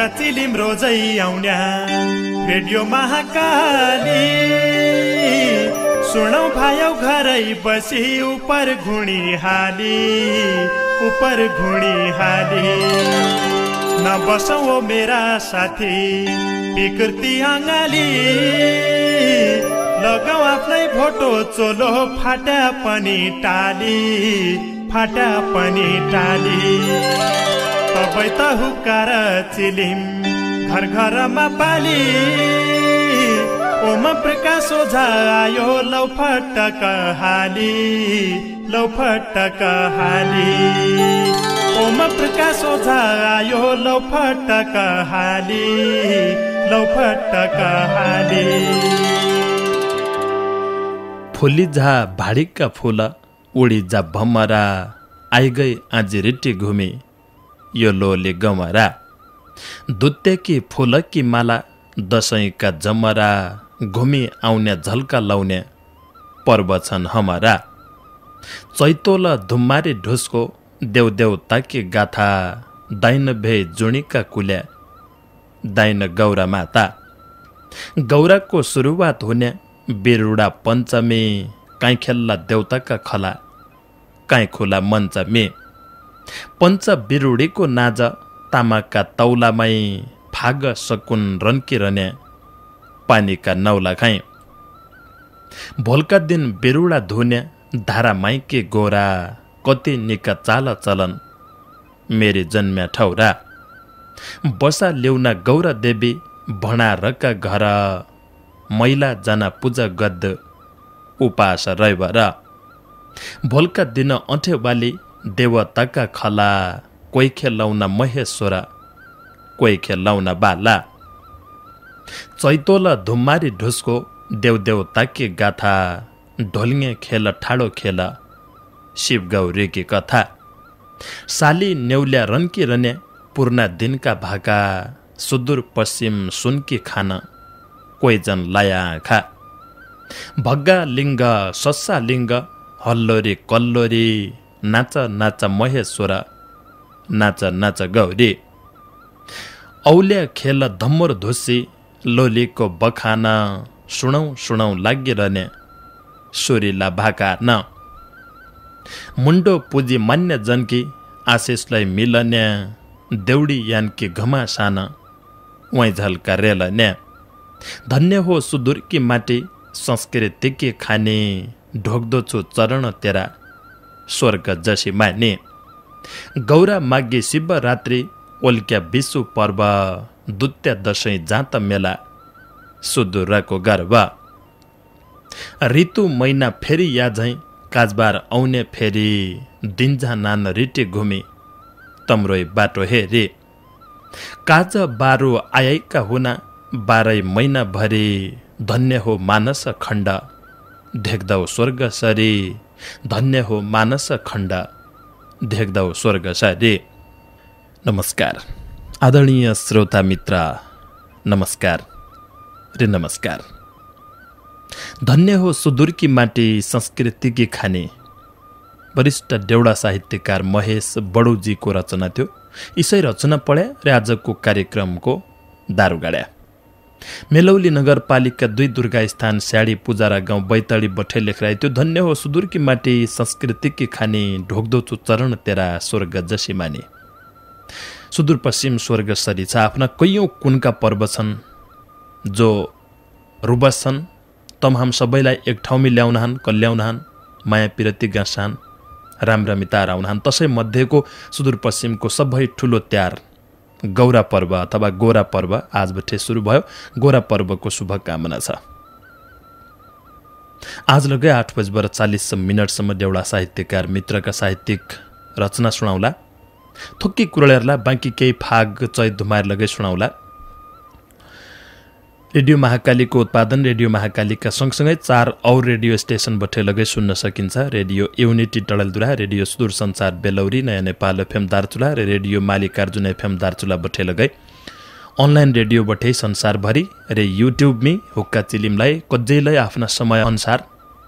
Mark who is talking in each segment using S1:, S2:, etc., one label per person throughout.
S1: हुक्का Chilima रोजै आउन्या radio Mahakali सुनौ भायौ घरै बसी उपर घुणी हाली नबसौ मेरा साथी विकृति अङ्गाली लगाऊ आफ्नै भोटो चोलो फाटा पनि टाली तबै त हुक्कार चिलिम घर घरमा पाली ओम प्रकाश ओझा आयो लौ फटक हाली ओम प्रकाश ओझा आयो लौ फटक हाली
S2: फुली झा भाडीका फूल उडी जा भमरा आइगई आज रिटी घुमी यो लोले गमरा दुत्तेकी फूलकी माला दसैँका जमरा घुमी आउने झल्का लाउने पर्व छन् हमारा चैतोल धुम्मारी ढुसको देउ ताकी गाथा दाइन भे जुणीका कुल्या दाइन गौरा माता गौराको सुरुवात हुने बिरुडा पञ्चमी काई खेल्ला देउताका खला काई खुला मञ्चमी पञ्च बिरुडीको नाज तामाका तौलामै फाग सकुन रन्किरने पानीका नौला खाई भोलका दिन बिरुडा धुने धारा माइके गोरा कति निका चाल चलन मेरी जन्म्या ठौरा बसा ल्याउना गौरा देवी भणारका घर मैला जना पूजा गद्द उपास रैवर भोलका दिन अठेवाली देवताका खला कोही खेलाउन महेश्वर कोही खेलाउन बाला चैतोल धुम्मारी ढुसको देउताकी गाथा ढोल्गे खेल ठाडो खेल शिव गौरीकी कथा साली नेउल्या रन्की रने पूर्णा दिनका भाका सुदूर पश्चिम सुनकी खान कोही जन लाया आँखा भग्गा लिङ्ग सस्सा लिङ्ग हल्लोरी कल्लोरी नाच नाच महेश्वर नाच गौरी औल्या खेल धम्मोर धुसी लोलीको बखान सुनौ लागिरहने सुरीला भाका न मुन्डो पुजी मान्य जनकी आशिषलाई मिलने देउडी यानकी घमा सान वै झल्का रेलने धन्य हो सुदूरकी माटी संस्कृतिकी खाने ढोक्दो छु चरण तेरा स्वर्ग जसी माने गौरा माघे शिवरात्रि ओल्क्या विशु पर्व दुत्या दशैं जात मेला सुदूरको गर्व ऋतु महिना फेरि याझै काजबार आउने फेरि दिन्जा नान रिटी घुमी तम्रोई बाटो हेरी काज बारो आएका हुना 12 महिना भरि धन्य हो मानस खण्ड देख्दौ स्वर्ग सरी धन्य हो मानस खण्ड देख्दौ स्वर्ग सरी। नमस्कार आदरणीय श्रोता मित्र, नमस्कार रे नमस्कार। धन्य हो सुदूरकी माटी संस्कृतिकी खाने वरिष्ठ देउडा साहित्यकार महेश बडौजीको रचना थियो। यसै रचना पढ्या र आजको कार्यक्रमको दारू गाड्या। मेलौली नगरपालिका 2 दुर्गा स्थान स्याडी पुजारा गाउँ बैतडी बठे लेखराई थियो। धन्य हो सुदूरकी माटी संस्कृतिकी खाने ढोक्दो छु चरण तेरा स्वर्ग जसी माने। सुदूरपश्चिम स्वर्ग सरी छ। आफ्ना कैयौं कुनका पर्व छन् जो रुबस छन्। तम हम सबैलाई एक ठाउँमा ल्याउनहान, कल्याउनहान, माया पिरती गाँसान, रामरमिता आउनहान। तसै मध्येको सुदूरपश्चिमको सबै ठुलो त्यार गौरा पर्व अथवा गोरा पर्व आजबटे सुरु भयो। गोरा पर्वको शुभकामना छ। आज लगै 8:40 देउडा साहित्यकार मित्रका साहित्यिक रचना सुनाउला। थुक्की कुरलेरला बाँकी केही फाग चैत धुमार लगै सुनाउला। रेडियो महाकालीको उत्पादन रेडियो महाकालीका सँगसँगै 4 और रेडियो स्टेशन बठे लगै सुन्न सकिन्छ। रेडियो युनिटी डडलधुरा, रेडियो सुदूर संचार बेलौरी, नयाँ नेपाल एफएम दार्चुला र रेडियो मालिकार्जुन एफएम दार्चुला बठे लगै अनलाइन रेडियो बठे संसारभरि र युट्युबमी हुक्का चिलिमलाई कज्जैलाई आफ्ना समय अनुसार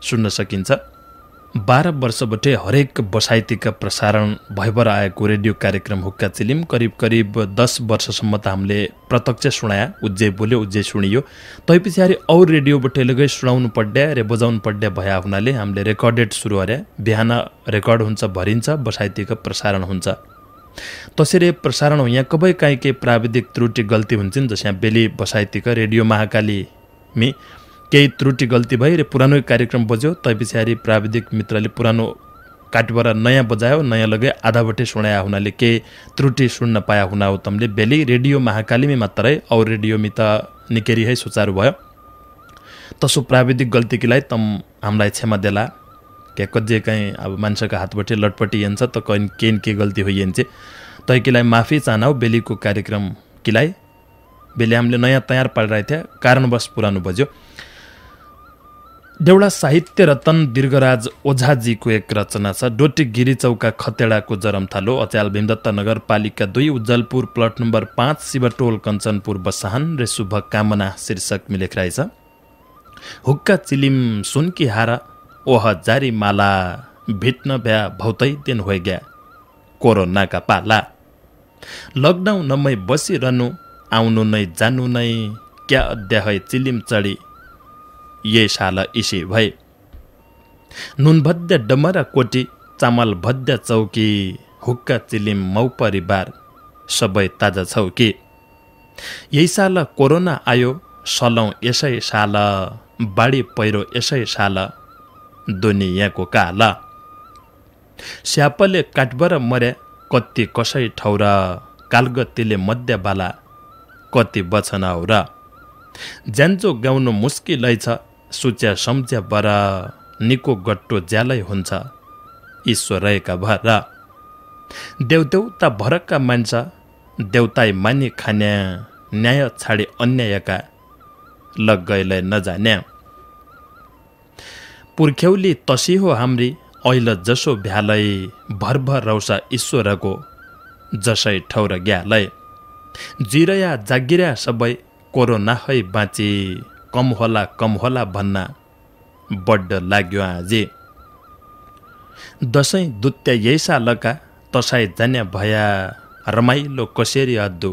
S2: सुन्न सकिन्छ। 12 वर्षबटे हरेक बसाइतीका प्रसारण भइबर आएको रेडियो कार्यक्रम हुक्का चिलिम करिब 10 वर्षसम्म त हामीले प्रत्यक्ष सुनाया, उज्जे बोल्यो उज्जे सुनियो। तै पछाडि और रेडियोबटे लगै सुनाउनु पड्या रे बजाउनु पड्या भया हुनाले हामीले रेकर्डेड सुरु गर्या। बिहान रेकर्ड हुन्छ, भरिन्छ, बसाइतीका प्रसारण हुन्छ। तसरी प्रसारण यहाँ कबै काहीँ केही प्राविधिक त्रुटि गल्ती हुन्छन्। जसमा बेली बसाइतीका रेडियो महाकालीमी केही त्रुटि गल्ती भई रे पुरानो कार्यक्रम बज्यो। तै पछाडि प्राविधिक मित्रले पुरानो काटबाट नयाँ बजायो, नयाँ लगे आधाबटे सुनाया हुनाले केही त्रुटि सुन्न पाया हुना हो। तमले बेली रेडियो महाकालीमी मात्रै और रेडियोमी त निकेरी है सुचारू भयो। तसो प्राविधिक गल्तीकीलाई तम हामीलाई क्षमा देला। क्या कजे कहीँ अब मान्छेका हातबटे लटपटी हेन्छ त कहीँ केन के गल्ती होइन्छ तैकीलाई माफी चाहनाऊ। बेलीको कार्यक्रम किलाई बेली हामीले नयाँ तयार पारिरहेको थियो, कारणवश पुरानो बज्यो। देउडा साहित्य रतन दीर्घराज ओझाजीको एक रचना छ, डोटी गिरी चौका खतेडाको जरमथालो, अच्याल भीमदत्त नगरपालिका 2 उज्जलपुर प्लट नम्बर 5 शिवटोल कञ्चनपुर बसाहन रे शुभकामना शीर्षक मिलेख रहेछ। हुक्का चिलिम सुनकी हारा ओह जारी माला, भिट्न भ्या भौतै दिन होइ गया कोरोनाका पाला। लकडाउनमै बसिरहनु आउनु नै जानु नै क्या अध्याय चिलिम चढी ये साल इसी भए। नुन भद्य डमरा कोटी चामल भद्य चौकी, हुक्का चिलिम मौ परिवार सबै ताजा छौकी। यही साल कोरोना आयो सलौं यसै साल, बाढी पहिरो यसै साल दुनियाँको काला। स्यापले काटबर मर्या कति कसै ठौर, कालगतीले मध्यबाला कति बचन हो र। ज्यान्जो गाउनु मुस्किलै छ सुच्या सम्झ्या बर, निको गट्टो ज्यालै हुन्छ ईश्वर रहेका भर। देउदेउता भरका मान्छ देउताई मानि खान्या, न्याय छाडी अन्यायका लगैलै नजान्या। पुर्ख्यौली तसी हो हाम्री ऐल जसो भ्यालै, भरभर रौसा ईश्वरको जसै ठौर ग्यालै। जिरया जागिरा सबै कोरोना है बाँची, कम होला भन्ना बड्ड लाग्यो आजी। दसैँ दुत्या यही सालका तसाई जान्या भया, रमाइलो कसरी अद्दु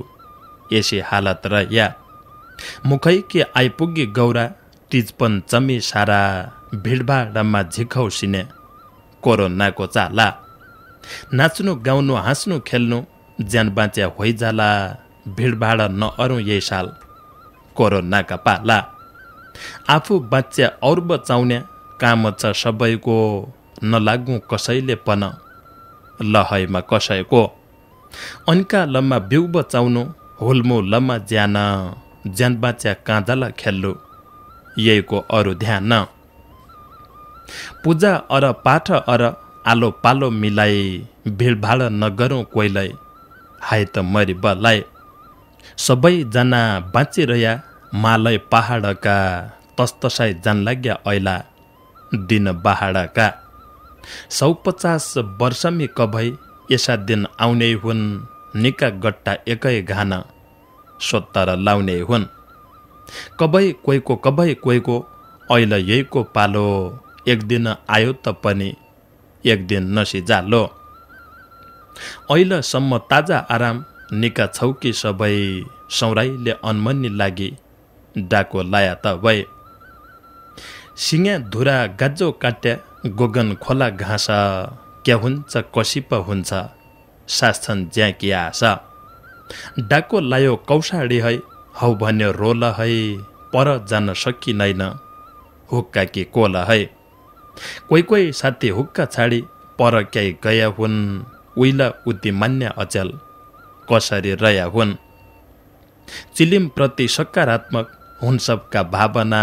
S2: यसै हालत र या। मुखै के आइपुगी गौरा तिजपन चमी सारा, भिडभाडमा झिखौसिने कोरोनाको चाला। नाच्नु गाउनु हाँस्नु खेल्नु ज्यान बाँच्या होइजाला, भिडभाड नअरौँ यही साल कोरोनाका पाला। आफू बाँच्या और बचाउने काम छ सबैको, नलागौँ कसैले पन लहैमा कसैको। अन्का लम्मा बिउ बचाउनु हुल्मु लम्मा ज्यान, ज्यान बाँच्या काँदाला खेल्नु यहीको अरू ध्यान। पूजा अर पाठ अर आलो पालो मिलाई, भिडभाड नगरौँ कोहीलाई हाय त मरि बलाई। सबैजना बाँचिरह्या मालै पहाडका, तस्तसाई जान लाग्या ऐला दिन बहाडका। 150 वर्षमी कभै यसा दिन आउने हुन्, निका गट्टा एकै घान सोत्तर लाउने हुन्। कभै कोहीको ऐल यहीको पालो, एक दिन आयो त पनि एक दिन नसिजालो। ऐलसम्म ताजा आराम निका छौकी सबै, सौराइले अनमनी लागि डाको लाया त भए। सिङ्या धुरा गाजो काट्या गोगन खोला घाँस, क्या हुन्छ कसी पो हुन्छ शासन ज्याकी आशा। डाको लायो कौसाडी है हौ भन्यो रोल है, पर जान सकिँदैन हुक्का कि कोल है। कोही साथी हुक्का छाडी पर क्याइ गया हुन्, उइला उति मान्य अचल कसरी रया हुन्। चिलिम प्रति सकारात्मक हुन् सबका भावना,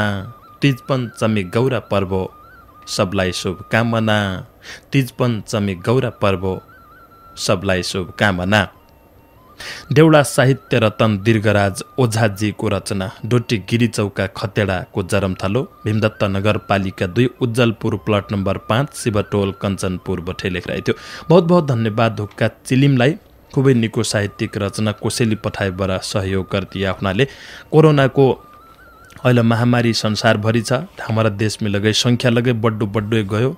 S2: तीज पञ्चमी गौरा पर्व सबलाई शुभकामना। तीज पञ्चमी गौरा पर्व सबलाई शुभकामना। देउडा साहित्य रतन दीर्घराज ओझाजीको रचना, डोटी गिरी चौका खतेडाको जरमथलो, भीमदत्त नगरपालिका 2 उज्जलपुर प्लट नम्बर 5 शिवटोल कञ्चनपुर बठे लेखिरहेको थियो। बहुत बहुत धन्यवाद हुक्का चिलिमलाई। खुबै निको साहित्यिक रचना कोसेली पठाएबाट सहयोग गरिदिया हुनाले। कोरोनाको अहिले महामारी संसारभरि छ, हाम्रा देशमा लगै सङ्ख्या लगै बड्डो गयो।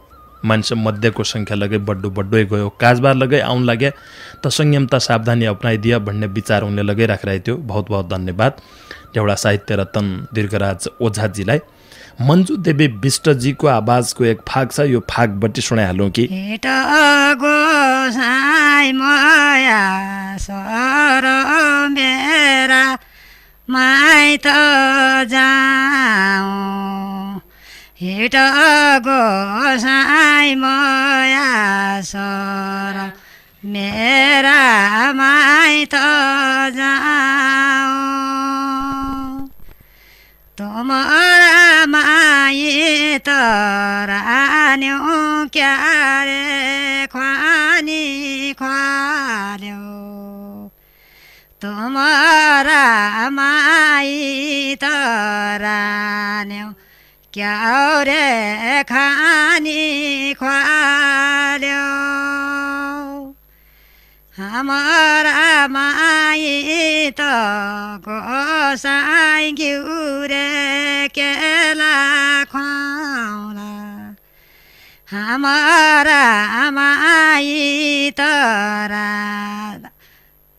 S2: मान्छे मध्येको सङ्ख्या लगै बड्डै गयो, काजबार लगै आउन लाग्यो त संयमता सावधानी अपनाइदियो भन्ने विचार उनले लगै राखिरहेको थियो। बहुत बहुत धन्यवाद एउटा साहित्य रत्न दीर्घराज ओझाजीलाई। मन्जु देवी विष्टजीको आवाजको एक फाग छ, यो फागबट्टि सुनाइहालौँ कि
S3: गोसाई माया सर मेरा माइत जाऊँ, हिट गोसाई माया सर मेरा माइत जाऊँ, तुम्हारा माई तरान्यो क्या रे ख्वानी ख्वाल्यो, तुम्हारा माई तरान्यो क्या रे खानी ख्वाल्यो, हमारा माई त गोसाई घिउरे केला खुवाउला, हमारा माई तरा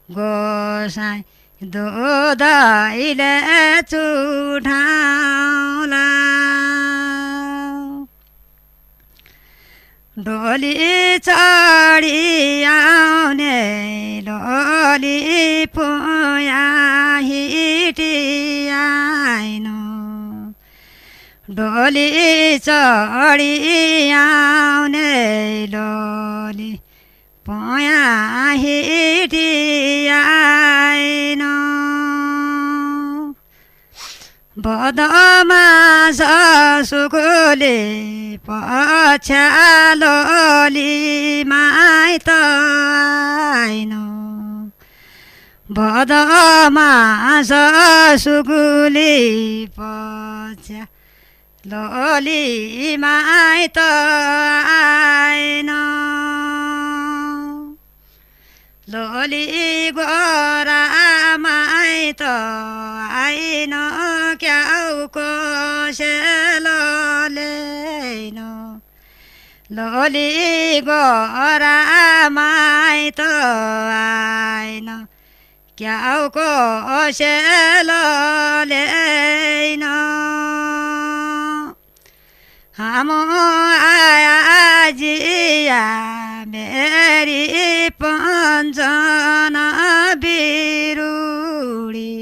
S3: गोसाई दुधैले चुठाउला, डोली चढी आउने लोली पुया हिटी आइनु, डोली चढी आउने लोली पुया हिटी आइनु, बदमास सुकुले पछ्यालोली माइत आइनु, बदमास सुकुले पछ्यालोली माइत आइनु, लोली गोरा माइत आइन क्याउको सेलो लेनो, लोली गोरा माइत आइन क्याउको सेलो लेनो, हम आया जिया मेरी पञ्चन बिरुडी,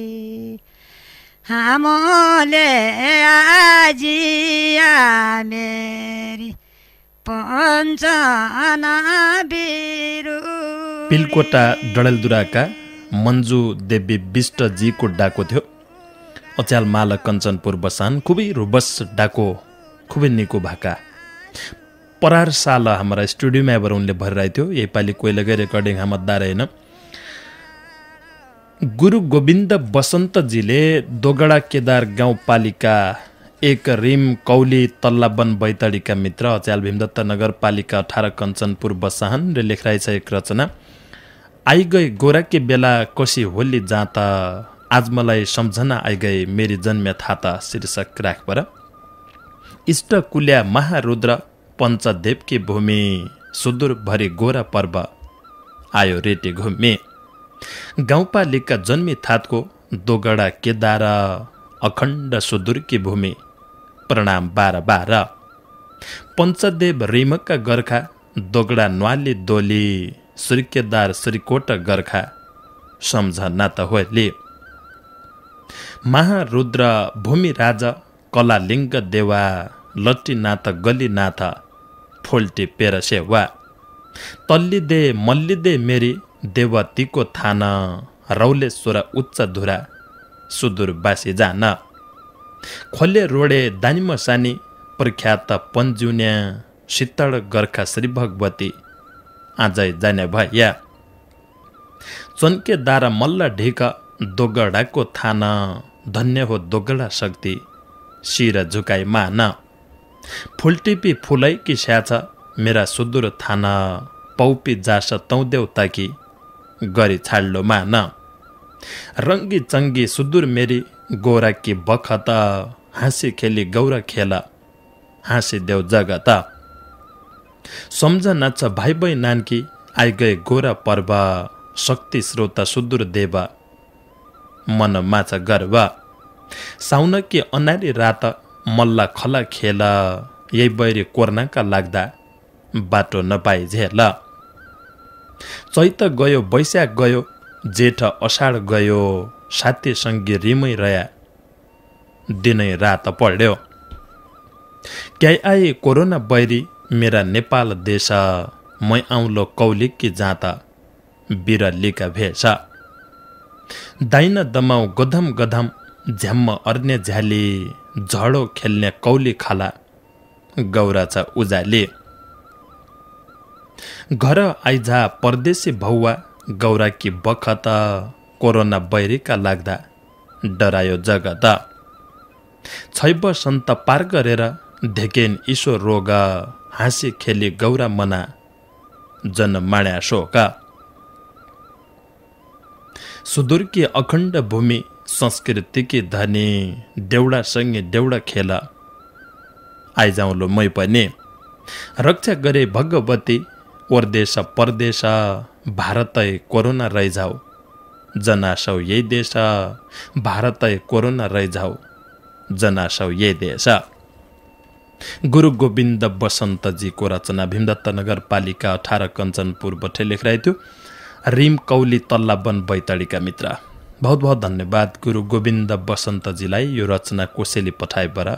S3: हमले आजिया मेरी पञ्चन बिरुडी।
S2: पिलकोटा डडेलधुराका मन्जु देवी विष्टजीको डाको थियो। अच्याल माल कञ्चनपुर बसान खुबै रुबस डाको, खुबै निको भाका। परार साल हाम्रा स्टुडियोमा एबर उनले भरिरहेको थियो। यही पालि कोही लगै रेकर्डिङ हामद्दा रहेन। गुरु गोविन्द बसन्तजीले दोगडा केदार गाउँपालिका 1 रिम कौली तल्लाबन बैतडीका मित्र अच्याल भीमदत्त नगरपालिका 18 कञ्चनपुर बसाहनले लेखिरहेछ एक रचना। आइगई गोराकी बेला कोसी होली जाँता, आज मलाई सम्झना आइगई मेरी जन्मे थाता शीर्षक राखपर। इष्ट कुल्या महारुद्र पञ्चदेवकी भूमि, सुदूर भरि गोरा पर्व आयो रेटे घुमे। गाउँपालिका जन्मी थातको दोगडा केदार, अखण्ड सुदूरकी भूमि प्रणाम 12 पञ्चदेव रिमका गर्खा, दोगडा न्वाली दोली श्रीकेदार श्रीकोट गर्खा सम्झ नात होली। महारुद्र भूमि राजा कलालिङ्ग देवा, लट्टीनाथ गलीनाथ फोल्टी पेर सेवा। तल्लिदे मल्लिदे मेरी देवतीको थान, रौलेश्वर उच्च धुरा सुदूर बासी जान। खोले रोडे दानिम सानी प्रख्यात पन्जुन्या, शीतल गर्खा श्री भगवती आजै जाने भैया। चन्केदार मल्ल ढिक दोगडाको थान, धन्य हो दोगडा शक्ति शिर झुकाई मान। फुलटिपी फुलै कि स्याछ मेरा सुदूर थान, पौपी जास तौदेउ ताकी गरी छाड्लो मान। रङ्गी चङ्गी सुदूर मेरी गोरा कि बखत, हाँसी खेली गौरा खेला हाँसी देऊ जगत। सम्झना छ भाइ बहिनी नानकी आइगए गोरा पर्व शक्ति स्रोत सुदूर देव मन माछ गर्व साउन कि अनारी रात मल्ला खला खेल यही बैरी कोर्नाका लाग्दा बाटो नपाई झेल चैत गयो वैशाख गयो जेठ अषाढ गयो साथी सङ्गी रिमै रया दिनै रात पढ्यो क्या आए कोरोना बैरी मेरा नेपाल देश मै आउँलो कौलिकी जाँत बिरलीका भेष दाइन दमाउ गधम गधम झ्याम्म अर्ने झ्याली झडो खेल्ने कौली खाला गौरा छ उजाली घर आइझा परदेशी भौवा गौरा कि बखत कोरोना बैरीका लाग्दा डरायो जगत छैब सन्त पार गरेर धेकेन ईश्वर रोग हाँसी खेली गौरा मना जन माण्या शोक सुदूरकी अखण्ड भूमि संस्कृतिकी धनी देउडा सँगै देउडा खेल आइजाउँलो मै पनि रक्षा गरे भगवती ओरदेश परदेश भारतै कोरोना रैजाऊ जनासौ यही देश भारतै कोरोना रैजाऊ जनासौ यही देश गुरु गोविन्द बसन्तजीको रचना भीमदत्त नगरपालिका 18 कञ्चनपुर बठे लेखिरहेको थियो रिम कौली तल्लाबन बैतडीका मित्र बहुत बहुत धन्यवाद गुरु गोविन्द बसन्तजीलाई यो रचना कोसेली पठाएबाट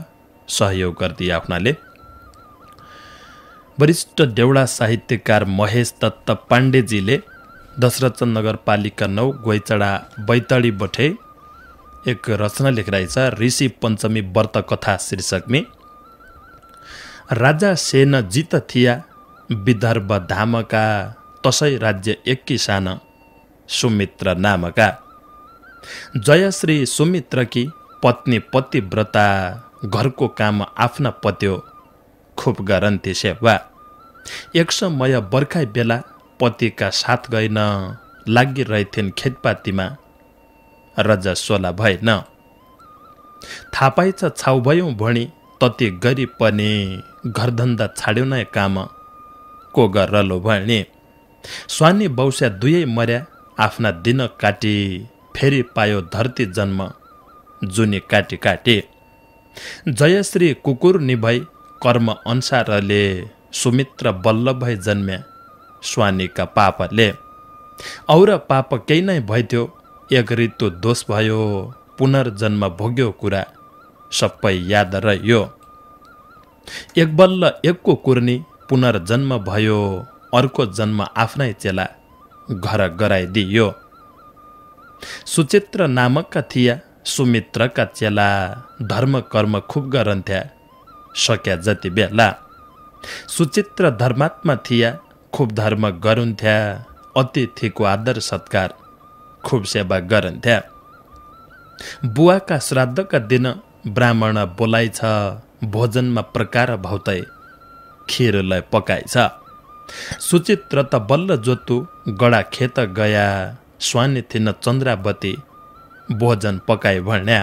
S2: सहयोग गरिदिए आफ्नाले वरिष्ठ देउडा साहित्यकार महेश दत्त पाण्डेजीले दशरथ नगरपालिका 9 गोइचडा बैतडी बठे एक रचना लेखिरहेछ ऋषि पञ्चमी व्रत कथा शीर्षकमा राजा सेन जित थिया विदर्भ धामका तसै राज्य एक किसान सुमित्र नामका जयश्री सुमित्रकी पत्नी पतिव्रता घरको काम आफ्ना पत्यो खुब गरन्थे सेवा एक समय बर्खाइ बेला पतिका साथ गइन लागिरहेथिन् खेतपातीमा रजा सोला भएन थाहा पाइछ छाउ भयौँ भणी तति गरी पनि घरधन्दा छाड्यो नै काम को गरलो भणी स्वानी बौस्या दुवै मर्या आफ्ना दिन काटी फेरि पायो धरती जन्म जुनी काटी काटी जयश्री कुकुर निभई कर्म अनुसारले सुमित्र बल्ल भई जन्म्या स्वानीका पापले और पाप केही नै भइथ्यो एक ऋतु दोष भयो पुनर्जन्म भोग्यो कुरा सबै याद रह्यो एक बल्ल एकको कुर्नी पुनर्जन्म भयो अर्को जन्म आफ्नै चेला घर गराइदियो सुचित्र नामकका थिया सुमित्रका चेला धर्म कर्म खुब गरन्थ्या सक्या जति बेला सुचित्र धर्मात्मा थिया खुब धर्म गरुन्थ्या अतिथिको आदर सत्कार खुब सेवा गरन्थ्या बुवाका श्राद्धका दिन ब्राह्मण बोलाइछ भोजनमा प्रकार भौतै खिरलाई पकाइछ सुचित्र त बल्ल जोतु गडा खेत गया स्वानी थिन चन्द्रावती भोजन पकाइ भन्या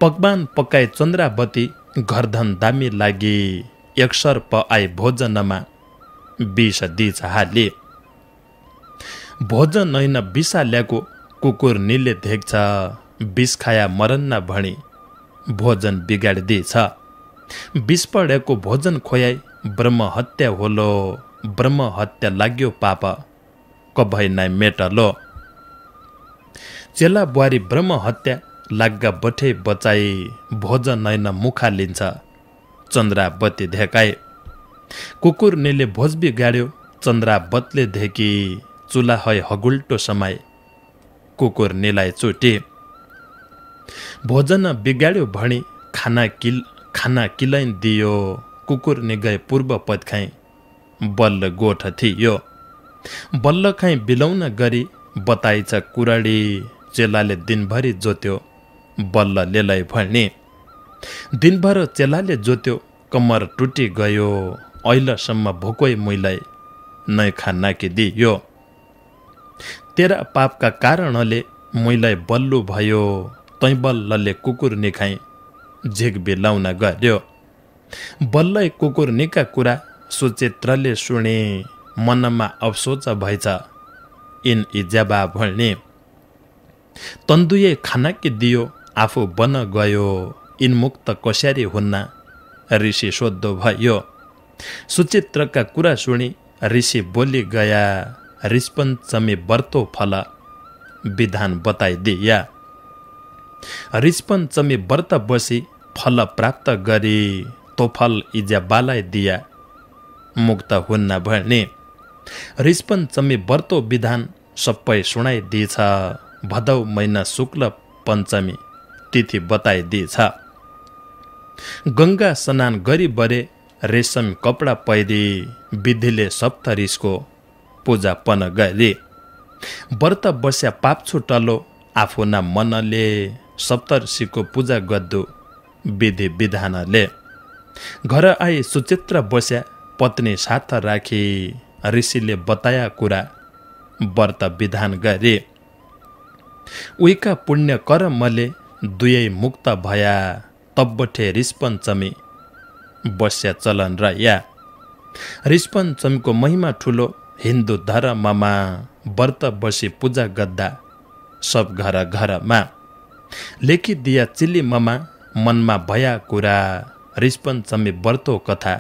S2: पकवान पकाइ चन्द्रावती घरधन दामी लागि एक सर्प आई भोजनमा विष दिछ हाली भोजन ऐन विषा ल्याएको कुकुर नीले देख्छ विष खाया मरन्न भणी भोजन बिगाडिदिछ विष पढेको भोजन खोयाई ब्रह्म हत्या होलो ब्रह्म हत्या लाग्यो पाप कभै नाइ मेटलो चेला बुहारी ब्रह्म हत्या लाग्गा बठे बचाई भोजन ऐन मुखा लिन्छ चन्द्रावती धेकाए कुकुर नेले भोज बिगाड्यो चन्द्रावतले धेकी चुला है हगुल्टो समय कुकुर नेलाई चोटे भोजन बिगाड्यो भणी खाना किलाइन दियो कुकुर ने गए पूर्व पद खाई बल्ल गोठ थियो बल्ल खाई बिलौन गरी बताइछ कुराडी चेलाले दिनभरि जोत्यो बल्ल लेलै भणी दिनभर चेलाले जोत्यो कम्मर टुटी गयो अहिलेसम्म भोकै मुइलाई नै खाना कि दियो तेरा पापका कारणले मुइलाई बल्लु भयो तै बल्लले कुकुर निखाई झिक बिलाउन गर्यो बल्लै कुकुर निका कुरा सुचित्रले सुने मनमा अफसोच भएछ इन इजाबा भल्ने तन्दुए खाना कि दियो आफू बन गयो इन मुक्त कसरी हुन्न ऋषि सोद्धो भयो सुचित्रका कुरा सुनि ऋषि बोली गया ऋषपञ्चमी व्रतो फल विधान बताइदिया ऋषपञ्चमी व्रत बसी फल प्राप्त गरी तो फल इजाबालाई दिया मुक्त हुन्न भने ऋषपञ्चमी व्रतो विधान सबै सुनाइदिएछ भदौ महिना शुक्ल पञ्चमी तिथि बताइदिएछ गंगा स्नान गरी बरे रेशम कपडा पहिरी विधिले सप्तऋषिको पूजा पन गरे व्रत बस्या पाप छुटलो आफूना मनले सप्तऋषिको पूजा गद्दु विधि विधानले घर आई सुचित्र बस्या पत्नी साथ राखी ऋषिले बताया कुरा व्रत विधान गरे उइका पुण्य कर्मले दुवै मुक्त भया तब्बठे ऋषपञ्चमी बस्या चलन रह्या ऋषपञ्चमीको महिमा ठुलो हिन्दू धर्ममा व्रत बसी पूजा गद्दा सब घर घरमा लेखिदिया चिल्ली ममा मनमा भया कुरा ऋषपञ्चमी व्रतो कथा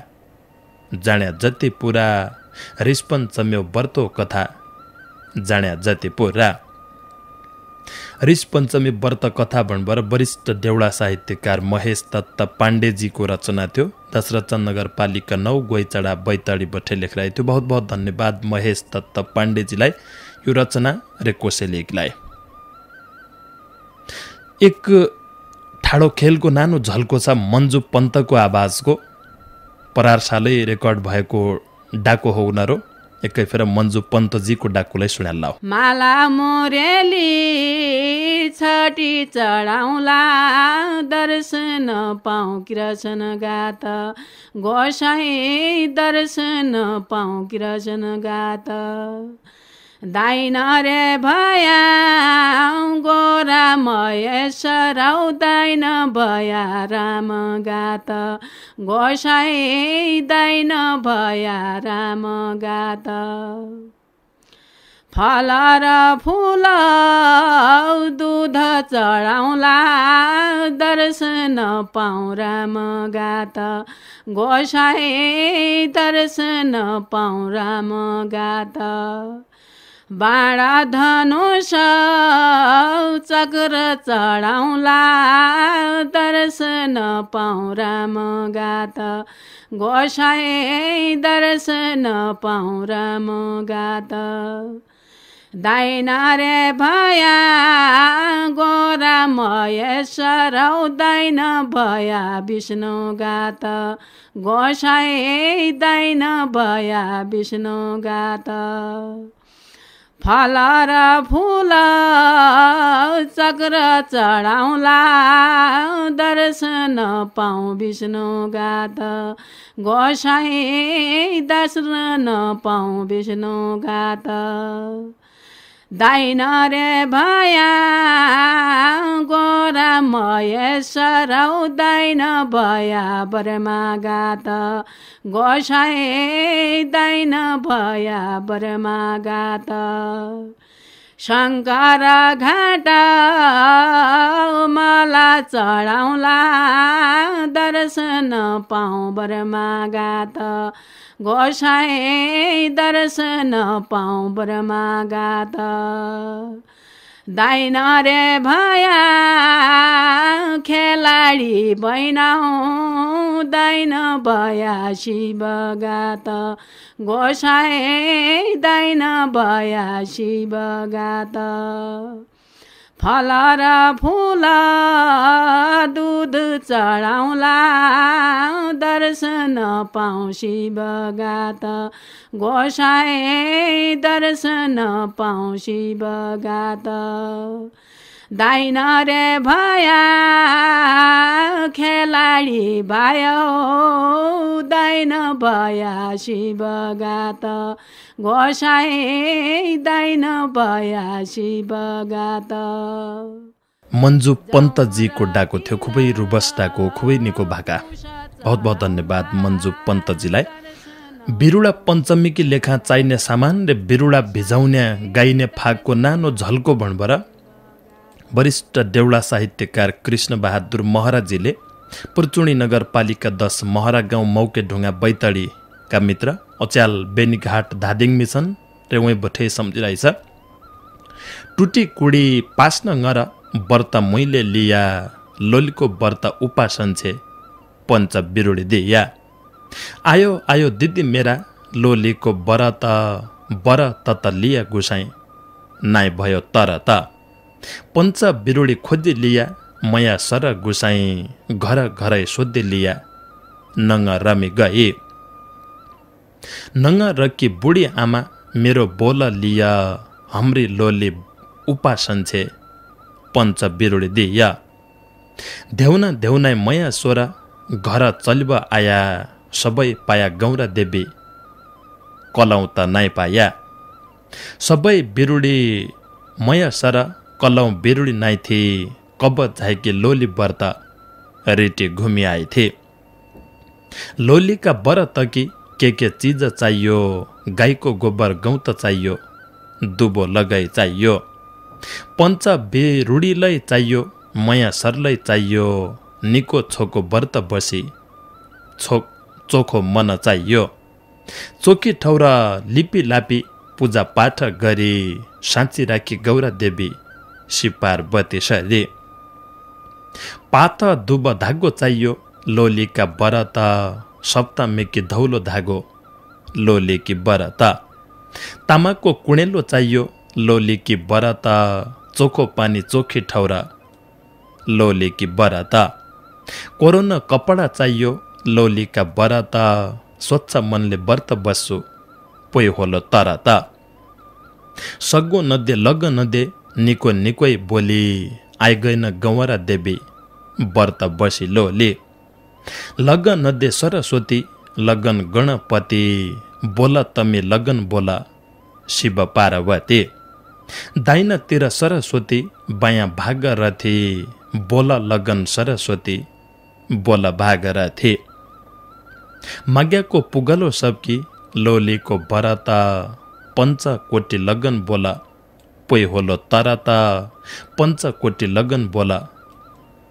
S2: जान्या जति पुरा ऋषपञ्चमी व्रतो कथा जान्या जति पुरा ऋषपञ्चमी व्रत कथा भन्बर वरिष्ठ देउडा साहित्यकार महेश दत्त पाण्डेजीको रचना थियो दशरथन नगरपालिका 9 गोइचडा बैतडी बठे लेखिरहेको थियो बहुत बहुत धन्यवाद महेश दत्त पाण्डेजीलाई यो रचना रे कोसेलेकलाई एक ठाडो खेलको नानो झल्को छ मन्जु पन्तको आवाजको परार सालै रेकर्ड भएको डाको हो उनीहरू एकै फेर मन्जु पन्तजीको डाकुलाई सुनाल्ला
S4: माला मोरेली छठी चढाउला दर्शन पाऊ कृष्ण गात गोसाई दर्शन पाऊ कृष्ण गात दाइन रे भया गोरा महेश्वर दाइन भया राम गात गोसाई दाइन भया राम गात फल र फूल दूध चढाउला दर्शन पाऊ राम गात गोसाई दर्शन पाऊ राम गात बाण धनुष चक्र चढाउला दर्शन पाऊ राम गात गोसाई दर्शन पाऊ राम गात दाइन रे भया गोरा महेश्वर दाइन भया विष्णु गात गोसाई दाइन भया विष्णु गात फल र फूल चक्र चढाउला दर्शन पाऊ विष्णु गात गोसाई दर्शन पाऊ विष्णु गात दाइन रे भया गोरा महेश्वर दाइन भया बर्मा गात गोसाई दाइन भया बर्मा गात शङ्कर घाट माला चढाउला दर्शन पाऊ बर्मा गात गोसाई दर्शन पाऊ बर्मा गात दाइन रे भया खेलाडी बैनाऊ दाइन भया शिव गात गोसाई दाइन भया शिव गात फल र फूल दूध चढाउला दर्शन पाऊ शिव गात गोसाई दर्शन पाऊ शिव गात दाइन रे भया खेलाडी भयो दाइन भया शिव गात गोसाई दाइन भया शिव गात
S2: मन्जु पन्तजीको डाको थियो खुबै रुबस डाको खुबै निको भाका बहुत बहुत धन्यवाद मन्जु पन्तजीलाई बिरुडा पञ्चमीकी लेखा चाहिने सामान र बिरुडा भिजाउने गाइने फागको नानो झल्को भणबर वरिष्ठ देउडा साहित्यकार कृष्णबहादुर महराजीले पुर्चुणी नगरपालिका 10 महरा गाउँ मौके ढुङ्गा बैतडीका मित्र अच्याल बेनीघाट धादिङ मिसन र उही बठे सम्झिरहेछ। टुटी कुडी पास्न गर व्रत मैले लिया लोलीको व्रत उपासन छे पञ्च बिरुडी दिया आयो आयो दिदी मेरा लोलीको व्रत त लिया गुसाई नाइ भयो तर त पञ्च बिरुडी खोजी लिया मया सर गुसाई घर घरै सोधि लिया नङ रमी गए नङ रकी बुढी आमा मेरो बोल लिया हाम्री लोली उपासन छे पञ्च बिरुडी दिया देउनाइ मया सोरा घर चलिब आया सबै पाया गौरा देवी कलौ त नाइ पाया सबै बिरुडी मया सर कलौ बिरुडी नाइ थी कब झाइकी लोली व्रत रेटी घुमी आए थे लोलीका व्रत कि के चीज चाहियो गाईको गोबर गौत चाहियो दुबो लगाई चाहियो पञ्च बिरुडीलाई चाहियो मया सरलाई चाहियो निको छोको व्रत बसी चोखो मन चाहियो चोकी ठौरा लिपि लापी पूजा पाठ गरी साँची राखी गौरा देवी सिपार्वती सरी पात दुब धागो चाहियो लोलीका व्रत सप्तमीकी धौलो धागो लोलीकी व्रत तामाको कुणेलो चाहियो लोलीकी व्रत चोखो पानी चोखी ठौरा लोलीकी व्रत कोरोना कपडा चाहियो लोलीका व्रत स्वच्छ मनले व्रत बस्छु पोइ होलो तरत सगो नदे लग नदे निको निकोइ बोली आइगइन गौरा देवी व्रत बसी लोली लग नदे सरस्वती लगन गणपति बोला तमी लगन बोला शिव पार्वती दाइनतिर सरस्वती बायाँ भागरथी बोला लगन सरस्वती बोला भागरथी माग्याको पुगलो सबकी लोलीको व्रत पञ्चकोटी लगन बोला पोइ होलो तरत पञ्चकोटी लगन बोला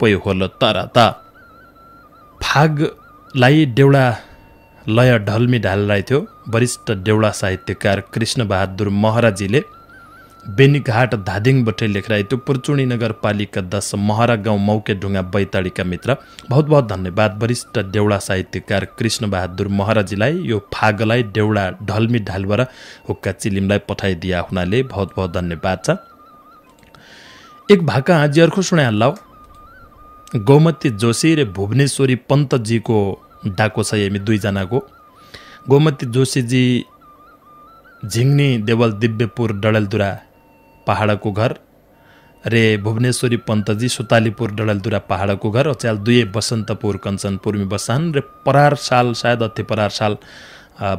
S2: पोइ होलो तरत फागलाई देउडा लय ढल्मी ढालिरहेको थियो। वरिष्ठ देउडा साहित्यकार कृष्णबहादुर महराजीले बेनीघाट धादिङबाटै लेखिरहेको थियो। पुर्चुणी नगरपालिका 10 महरा गाउँ मौके ढुङ्गा बैतडीका मित्र बहुत बहुत धन्यवाद। वरिष्ठ देउडा साहित्यकार कृष्णबहादुर महराजीलाई यो फागलाई देउडा ढल्मी ढालबाट हुक्का चिलिमलाई पठाइदिया हुनाले बहुत बहुत धन्यवाद छ। एक भाका आज अर्को सुनाइहाल्ला। गोमती जोशी र भुवनेश्वरी पन्तजीको डाको छ हामी दुईजनाको। गोमती जोशीजी झिङ्नी देवल दिव्यपुर डडेलधुरा पहाडको घर रे भुवनेश्वरी पन्तजी सुतालीपुर डडेलधुरा पहाडको घर अचाल दुई बसन्तपुर कञ्चनपुरमी बसान र परार साल सायद अति परार साल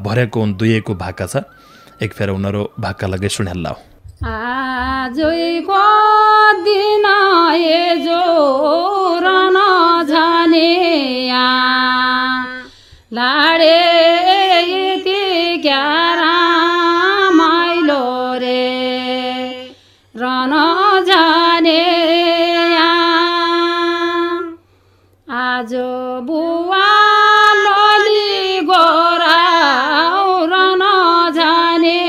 S2: भरेको दुईको भाका छ। एक फेर उनीहरू भाका लगै सुनाइहाल्ला।
S4: आजको दिन जो रन जाने लाडे क्यारा माइलो रे रन जाने आज बुवा लोली गोरा रन जाने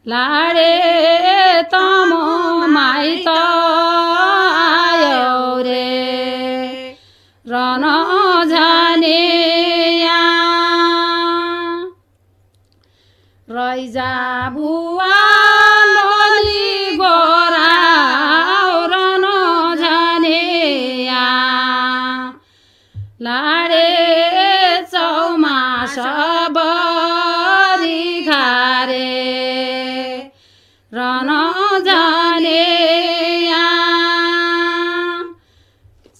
S4: लाडे तम माइत आयो रे रन जाने रैजा बुवा लोली गोरा रन जाने लाडे चौमास बरी घारे रन जाने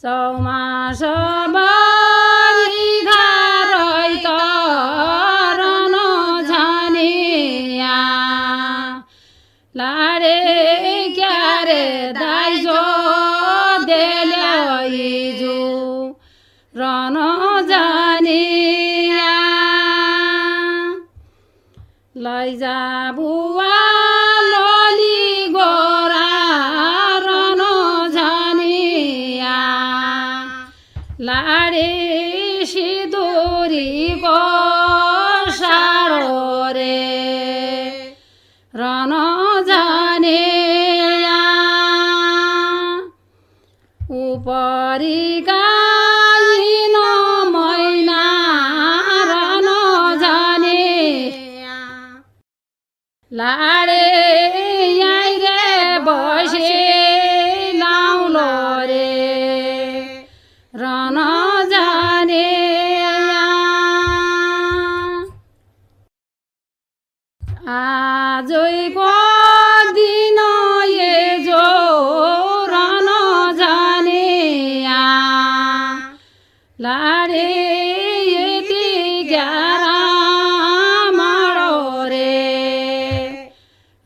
S4: चौमास बरी घारै त रन जाने लाडे क्यारे दाइजो देल्यो हिजो रन जाने रैजा बुवा लोली गोरा रनो झनिया लाडे सिदुरीको सारो रे रनो झनिया उपरिका लाडे यही रे बसे लाउलो रे रन जाने आजको दिन ये जो रन जाने लाडे यति ग्यारा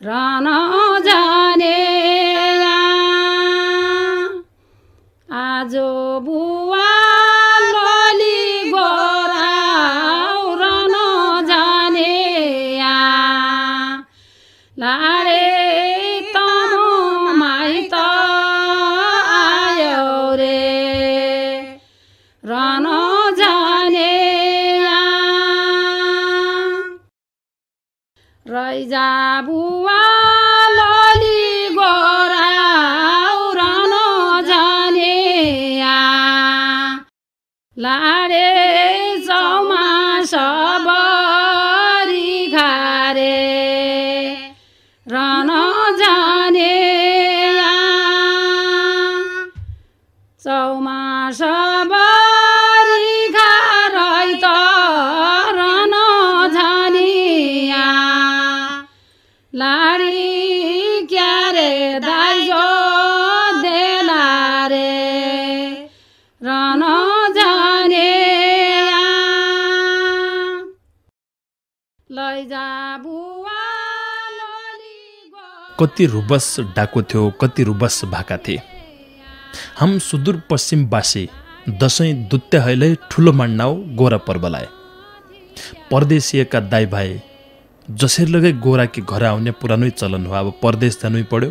S4: रन जाने आज बुवा लोली गोरा रन जाने लाडे तनो माइत आयो रे रन जाने रैजा बुवा लोली गोरा रन जाने लाडे चौमास बरी खारे रन जाने चौमास बरी खारै त रन जानिया लाडी क्यारे दाइजो देला रे रन जाने लैजा बुवा लोली
S2: कति रुबस डाको थियो कति रुबस भाका थिए हम सुदूर पश्चिमवासी दशैं दुत्ते हैलै ठुलो मान्नाउ गोरा पर्वलाए परदेशीयका दाइ भाइ जसरी लगे गोराकी घर आउने पुरानै चलन हो। अब परदेश जानै पर्यो,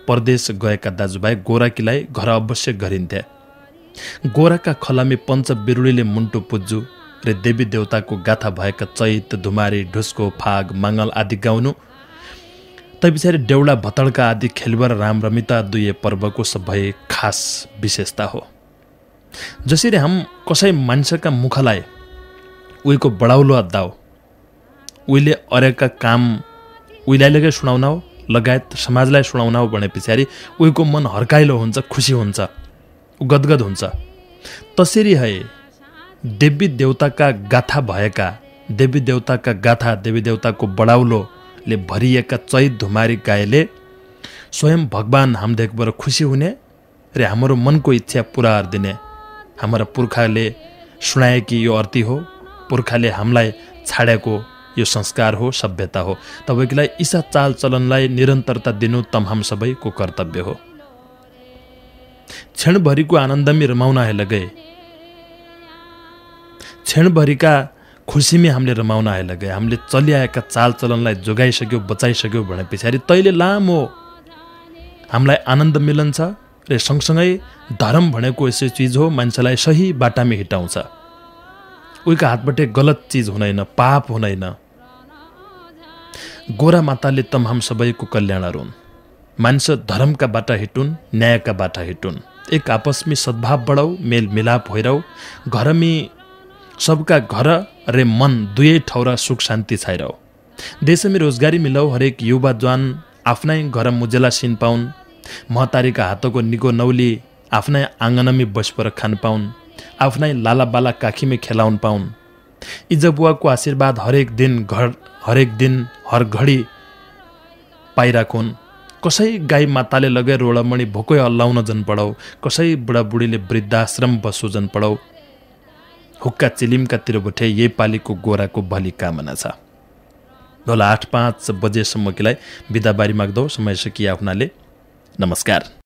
S2: परदेश गएका दाजुभाइ गोराकीलाई घर अवश्य गरिन्थे। गोराका खलामी पञ्च बिरुडीले मुन्टु पुज्जु र देवी देवताको गाथा भएका चैत धुमारी ढुस्को फाग माङ्गल आदि गाउनु तै पछाडि डेउडा भतड्का आदि खेलबर रामरमिता दुई पर्वको सबै खास विशेषता हो। जसरी हम कसै मान्छेका मुखलाई उहीको बढाउलो अद्दाओ उहिले अरेका काम उहिलेकै सुनाउन लगायत समाजलाई सुनाउन भने पछाडि उहीको मन हर्काइलो हुन्छ, खुसी हुन्छ, गदगद हुन्छ। तसरी है देवी देवताका गाथा भएका देवी देवताका गाथा देवी देवताको बढाउलोले भरिएका चैत धुमारी गाएले स्वयं भगवान हम देखबर खुसी हुने र हाम्रो मनको इच्छा पूरा गरिदिने। हाम्रा पुर्खाले सुनाए कि यो अर्ती हो, पुर्खाले हामीलाई छाडेको यो संस्कार हो, सभ्यता हो। तपाईको लागि ईसा चाल चलनलाई निरन्तरता दिनु तम हम सबैको कर्तव्य हो। क्षणभरिको आनन्दमी रमाउन आए गए, क्षणभरिका खुसीमी हामीले रमाउन आए गए। हामीले चलिआएका चाल चलनलाई जोगाइसक्यो, बचाइसक्यो भने पछाडि तैले लामो हामीलाई आनन्द मिलन्छ। र सँगसँगै धर्म भनेको यसो चिज हो मान्छेलाई सही बाटामा हिटाउँछ। उहीका हातबाट गलत चिज हुँदैन, पाप हुँदैन। गोरा माताले तम हम सबैको कल्याण हुन्। मान्छे धर्मका बाटा हिटुन्, न्यायका बाटा हिटुन्। एक आपसमी सद्भाव बढाउ, मेल मिलाप होइराउ। घरमी सबका घर रे मन दुवै ठौरा सुख शान्ति छाइराउ। देशमी रोजगारी मिलाउ, हरेक युवा जवान आफ्नै घर मुजेला सिन पाउन्। महतारीका हातको निको नौली आफ्नै आँगनमी बसपर खान पाउन्। आफ्नै लाला बाला काखीमै खेलाउन पाउन्। इजबुवाको आशीर्वाद हरेक दिन हर घडी पाइराखुन्। कसै गाई माताले लगे रोडमणि भोकै अल्लाउन जन पढाउ, कसै बुढाबुढीले वृद्धाश्रम बसो जन पढाउ। हुक्का चिलिमकातिर बठे यही पालीको गोराको भली कामना छ। ढोला 8-5 बजेसम्मकीलाई बिदाबारी माग्दौ, समय सकिया हुनाले नमस्कार।